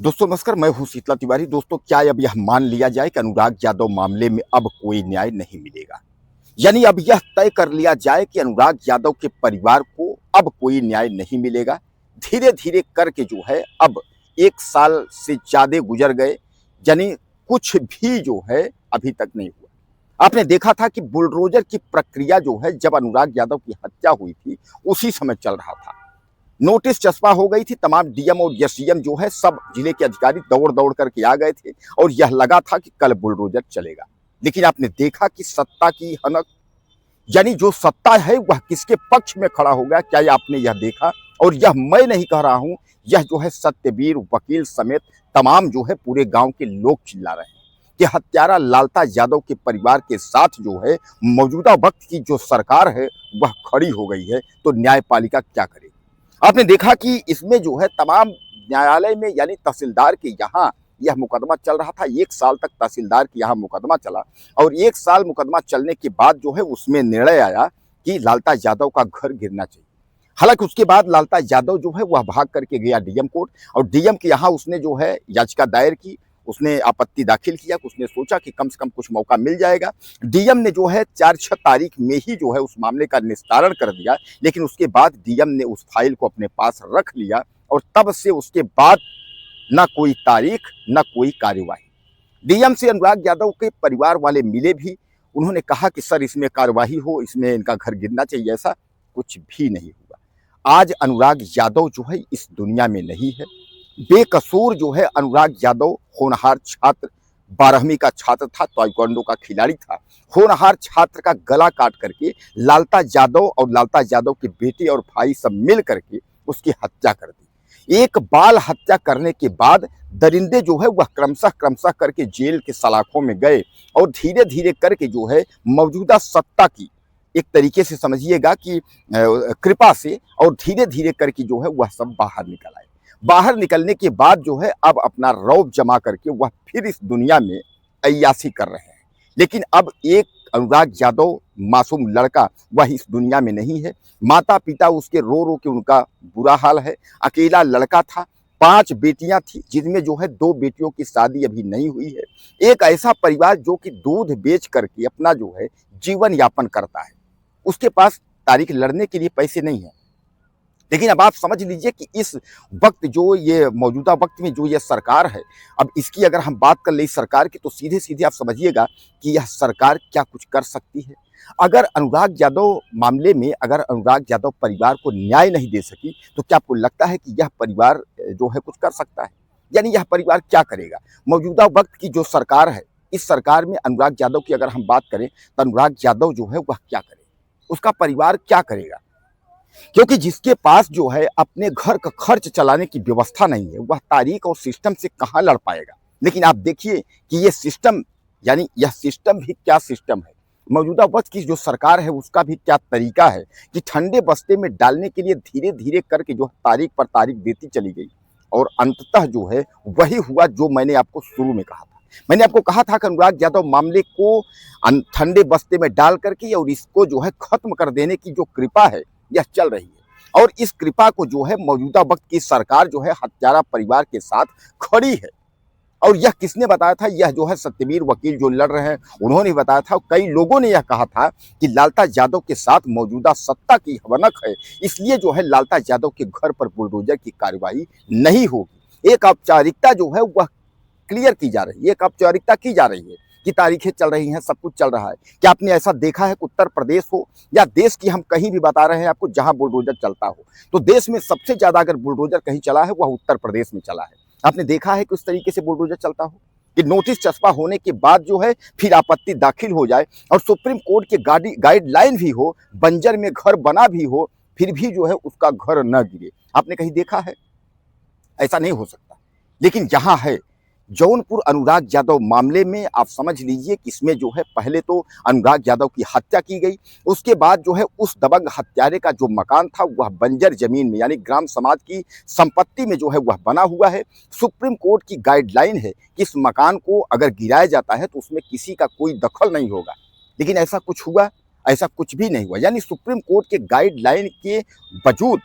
दोस्तों नमस्कार, मैं हूं शीतला तिवारी। दोस्तों, क्या अब यह मान लिया जाए कि अनुराग यादव मामले में अब कोई न्याय नहीं मिलेगा? यानी अब यह तय कर लिया जाए कि अनुराग यादव के परिवार को अब कोई न्याय नहीं मिलेगा। धीरे धीरे करके जो है अब 1 साल से ज्यादा गुजर गए, यानी कुछ भी जो है अभी तक नहीं हुआ। आपने देखा था कि बुलडोजर की प्रक्रिया जो है जब अनुराग यादव की हत्या हुई थी उसी समय चल रहा था। नोटिस चस्पा हो गई थी, तमाम डीएम और एसडीएम जो है सब जिले के अधिकारी दौड़ दौड़ करके आ गए थे और यह लगा था कि कल बुलडोजर चलेगा। लेकिन आपने देखा कि सत्ता की हनक, यानी जो सत्ता है वह किसके पक्ष में खड़ा हो गया, क्या आपने यह देखा? और यह मैं नहीं कह रहा हूं, यह जो है सत्यवीर वकील समेत तमाम जो है पूरे गांव के लोग चिल्ला रहे हैं कि हत्यारा लालता यादव के परिवार के साथ जो है मौजूदा वक्त की जो सरकार है वह खड़ी हो गई है। तो न्यायपालिका क्या करेगी? आपने देखा कि इसमें जो है तमाम न्यायालय में, यानी तहसीलदार के यहाँ यह मुकदमा चल रहा था। 1 साल तक तहसीलदार के यहाँ मुकदमा चला और 1 साल मुकदमा चलने के बाद जो है उसमें निर्णय आया कि लालता यादव का घर गिरना चाहिए। हालांकि उसके बाद लालता यादव जो है वह भाग करके गया डीएम कोर्ट और डीएम के यहाँ उसने जो है याचिका दायर की, उसने आपत्ति दाखिल किया। उसने सोचा कि कम से कम कुछ मौका मिल जाएगा। डीएम ने जो है 4-6 तारीख में ही जो है उस मामले का निस्तारण कर दिया, लेकिन उसके बाद डीएम ने उस फाइल को अपने पास रख लिया और तब से उसके बाद ना कोई तारीख ना कोई कार्यवाही। डीएम से अनुराग यादव के परिवार वाले मिले भी, उन्होंने कहा कि सर इसमें कार्यवाही हो, इसमें इनका घर गिरना चाहिए। ऐसा कुछ भी नहीं हुआ। आज अनुराग यादव जो है इस दुनिया में नहीं है। बेकसूर जो है अनुराग यादव होनहार छात्र, 12वीं का छात्र था, ताइक्वांडो का खिलाड़ी था। होनहार छात्र का गला काट करके लालता यादव और लालता यादव के बेटे और भाई सब मिल करके उसकी हत्या कर दी। एक बाल हत्या करने के बाद दरिंदे जो है वह क्रमशः क्रमशः करके जेल के सलाखों में गए और धीरे धीरे करके जो है मौजूदा सत्ता की एक तरीके से समझिएगा कि कृपा से और धीरे धीरे करके जो है वह सब बाहर निकल आए। बाहर निकलने के बाद जो है अब अपना रौब जमा करके वह फिर इस दुनिया में अय्यासी कर रहे हैं। लेकिन अब एक अनुराग यादव मासूम लड़का वह इस दुनिया में नहीं है। माता पिता उसके रो रो के उनका बुरा हाल है। अकेला लड़का था, 5 बेटियां थी जिनमें जो है 2 बेटियों की शादी अभी नहीं हुई है। एक ऐसा परिवार जो कि दूध बेच करके अपना जो है जीवन यापन करता है, उसके पास तारीख लड़ने के लिए पैसे नहीं है। लेकिन अब आप समझ लीजिए कि इस वक्त जो ये मौजूदा वक्त में जो ये सरकार है, अब इसकी अगर हम बात कर ले इस सरकार की, तो सीधे सीधे आप समझिएगा कि यह सरकार क्या कुछ कर सकती है। अगर अनुराग यादव मामले में अगर अनुराग यादव परिवार को न्याय नहीं दे सकी, तो क्या आपको लगता है कि यह परिवार जो है कुछ कर सकता है? यानी यह परिवार क्या करेगा? मौजूदा वक्त की जो सरकार है, इस सरकार में अनुराग यादव की अगर हम बात करें तो अनुराग यादव जो है वह क्या करेगा, उसका परिवार क्या करेगा? क्योंकि जिसके पास जो है अपने घर का खर्च चलाने की व्यवस्था नहीं है, वह तारीख और सिस्टम से कहाँ लड़ पाएगा। लेकिन आप देखिए कि ये सिस्टम, यानी यह सिस्टम भी क्या सिस्टम है, मौजूदा वक्त की जो सरकार है उसका भी क्या तरीका है कि ठंडे बस्ते में डालने के लिए धीरे धीरे करके जो तारीख पर तारीख देती चली गई और अंततः जो है वही हुआ जो मैंने आपको शुरू में कहा था। मैंने आपको कहा था कि अनुराग यादव मामले को ठंडे बस्ते में डाल करके और इसको जो है खत्म कर देने की जो कृपा है यह चल रही है और इस कृपा को जो है मौजूदा वक्त की सरकार जो है हत्यारा परिवार के साथ खड़ी है। और यह किसने बताया था? यह जो है सत्यवीर वकील जो लड़ रहे हैं उन्होंने बताया था। कई लोगों ने यह कहा था कि लालता यादव के साथ मौजूदा सत्ता की हवनक है, इसलिए जो है लालता यादव के घर पर बुलडोजर की कार्यवाही नहीं होगी। एक औपचारिकता जो है वह क्लियर की जा रही है, एक औपचारिकता की जा रही है कि तारीखें चल रही हैं, सब कुछ चल रहा है। क्या आपने ऐसा देखा है कि उत्तर प्रदेश हो या देश की हम कहीं भी बता रहे हैं आपको जहां बुलडोजर चलता हो, तो देश में सबसे ज्यादा अगर बुलडोजर कहीं चला है वह उत्तर प्रदेश में चला है। आपने देखा है कि उस तरीके से बुलडोजर चलता हो कि नोटिस चस्पा होने के बाद जो है फिर आपत्ति दाखिल हो जाए और सुप्रीम कोर्ट के गाइडलाइन भी हो, बंजर में घर बना भी हो, फिर भी जो है उसका घर न गिरे। आपने कहीं देखा है? ऐसा नहीं हो सकता। लेकिन यहाँ है जौनपुर अनुराग यादव मामले में आप समझ लीजिए कि इसमें जो है पहले तो अनुराग यादव की हत्या की गई, उसके बाद जो है उस दबंग हत्यारे का जो मकान था वह बंजर जमीन में, यानी ग्राम समाज की संपत्ति में जो है वह बना हुआ है। सुप्रीम कोर्ट की गाइडलाइन है कि इस मकान को अगर गिराया जाता है तो उसमें किसी का कोई दखल नहीं होगा। लेकिन ऐसा कुछ हुआ? ऐसा कुछ भी नहीं हुआ। यानी सुप्रीम कोर्ट के गाइडलाइन के वजूद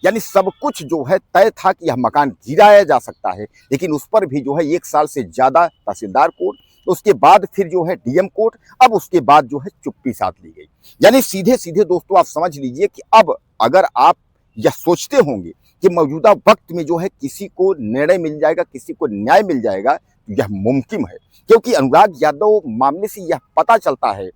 यानी सब कुछ जो है तय था कि यह मकान गिराया जा सकता है, लेकिन उस पर भी जो है 1 साल से ज़्यादा तहसीलदार कोर्ट, उसके बाद फिर जो है डीएम कोर्ट, अब उसके बाद जो है चुप्पी साध ली गई। यानी सीधे-सीधे दोस्तों आप समझ लीजिए कि अब अगर आप यह सोचते होंगे कि मौजूदा वक्त में जो है किसी को निर्णय मिल जाएगा, किसी को न्याय मिल जाएगा, तो यह मुमकिन है। क्योंकि अनुराग यादव मामले से यह पता चलता है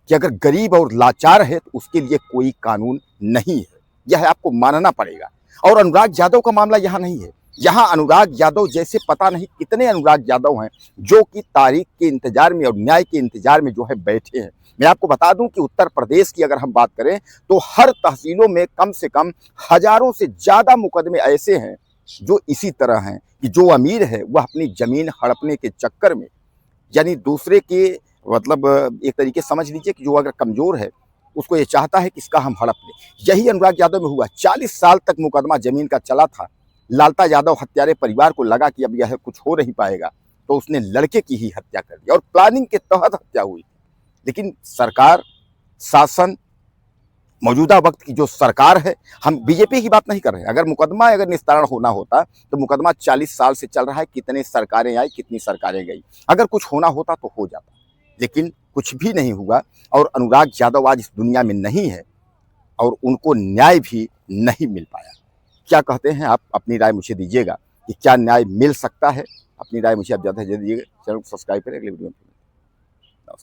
कि अगर गरीब और लाचार है तो उसके लिए कोई कानून नहीं है, यह आपको मानना पड़ेगा। और अनुराग यादव का मामला यहाँ नहीं है, यहाँ अनुराग यादव जैसे पता नहीं कितने अनुराग यादव हैं जो कि तारीख के इंतजार में और न्याय के इंतजार में जो है बैठे हैं। मैं आपको बता दूं कि उत्तर प्रदेश की अगर हम बात करें तो हर तहसीलों में कम से कम हजारों से ज्यादा मुकदमे ऐसे हैं जो इसी तरह हैं कि जो अमीर है वह अपनी जमीन हड़पने के चक्कर में, यानी दूसरे के मतलब एक तरीके समझ लीजिए कि जो अगर कमजोर है उसको ये चाहता है कि इसका हम हड़प लें। यही अनुराग यादव में हुआ। 40 साल तक मुकदमा जमीन का चला था। लालता यादव हत्यारे परिवार को लगा कि अब यह कुछ हो नहीं पाएगा, तो उसने लड़के की ही हत्या कर दी और प्लानिंग के तहत हत्या हुई। लेकिन सरकार, शासन, मौजूदा वक्त की जो सरकार है, हम बीजेपी की बात नहीं कर रहे हैं। अगर निस्तारण होना होता तो मुकदमा 40 साल से चल रहा है, कितने सरकारें आई, कितनी सरकारें गई, अगर कुछ होना होता तो हो जाता, लेकिन कुछ भी नहीं हुआ। और अनुराग यादव आज इस दुनिया में नहीं है और उनको न्याय भी नहीं मिल पाया। क्या कहते हैं आप? अपनी राय मुझे दीजिएगा कि क्या न्याय मिल सकता है? अपनी राय मुझे आप ज़्यादा से ज़्यादा दीजिएगा। चैनल को सब्सक्राइब करें। अगले वीडियो में